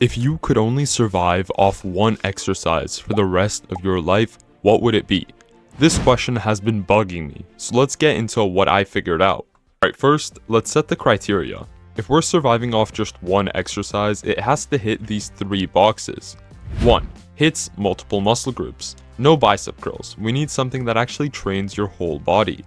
If you could only survive off one exercise for the rest of your life, what would it be? This question has been bugging me, so let's get into what I figured out. Alright, first, let's set the criteria. If we're surviving off just one exercise, it has to hit these 3 boxes. 1. Hits multiple muscle groups. No bicep curls, we need something that actually trains your whole body.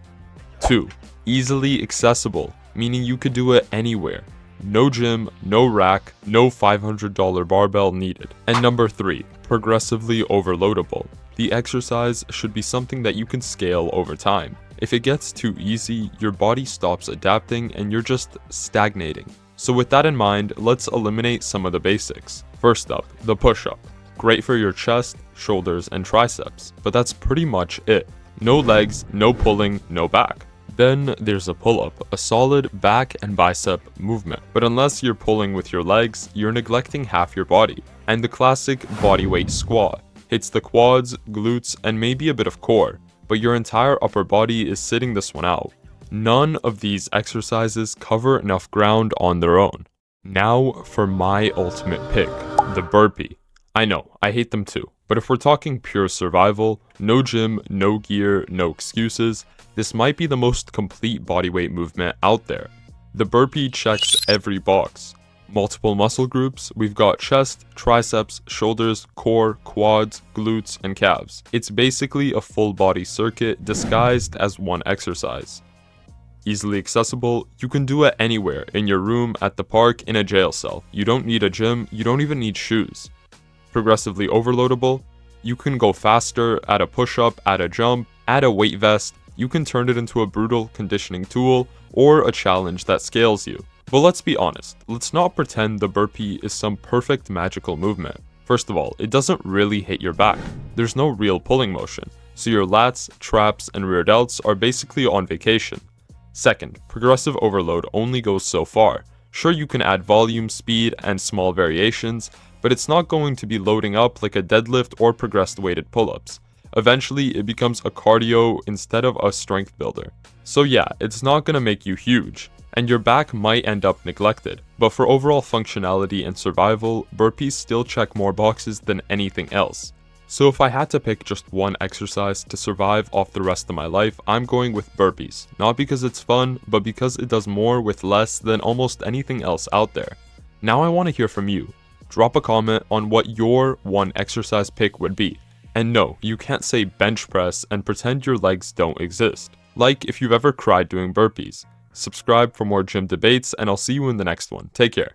2. Easily accessible, meaning you could do it anywhere. No gym, no rack, no $500 barbell needed. And number 3, progressively overloadable. The exercise should be something that you can scale over time. If it gets too easy, your body stops adapting and you're just stagnating. So with that in mind, let's eliminate some of the basics. First up, the push-up. Great for your chest, shoulders, and triceps, but that's pretty much it. No legs, no pulling, no back. Then there's a pull-up, a solid back and bicep movement. But unless you're pulling with your legs, you're neglecting half your body. And the classic bodyweight squat hits the quads, glutes, and maybe a bit of core, but your entire upper body is sitting this one out. None of these exercises cover enough ground on their own. Now for my ultimate pick, the burpee. I know, I hate them too, but if we're talking pure survival, no gym, no gear, no excuses, this might be the most complete bodyweight movement out there. The burpee checks every box. Multiple muscle groups, we've got chest, triceps, shoulders, core, quads, glutes, and calves. It's basically a full body circuit disguised as one exercise. Easily accessible, you can do it anywhere, in your room, at the park, in a jail cell. You don't need a gym, you don't even need shoes. Progressively overloadable, you can go faster, add a push-up, add a jump, add a weight vest. You can turn it into a brutal conditioning tool or a challenge that scales you. But let's be honest, let's not pretend the burpee is some perfect magical movement. First of all, it doesn't really hit your back. There's no real pulling motion, so your lats, traps, and rear delts are basically on vacation. Second, progressive overload only goes so far. Sure, you can add volume, speed, and small variations, but it's not going to be loading up like a deadlift or progressed weighted pull-ups. Eventually, it becomes a cardio instead of a strength builder. So yeah, it's not gonna make you huge, and your back might end up neglected, but for overall functionality and survival, burpees still check more boxes than anything else. So if I had to pick just one exercise to survive off the rest of my life, I'm going with burpees. Not because it's fun, but because it does more with less than almost anything else out there. Now I want to hear from you. Drop a comment on what your one exercise pick would be. And no, you can't say bench press and pretend your legs don't exist. Like if you've ever cried doing burpees. Subscribe for more gym debates, and I'll see you in the next one. Take care.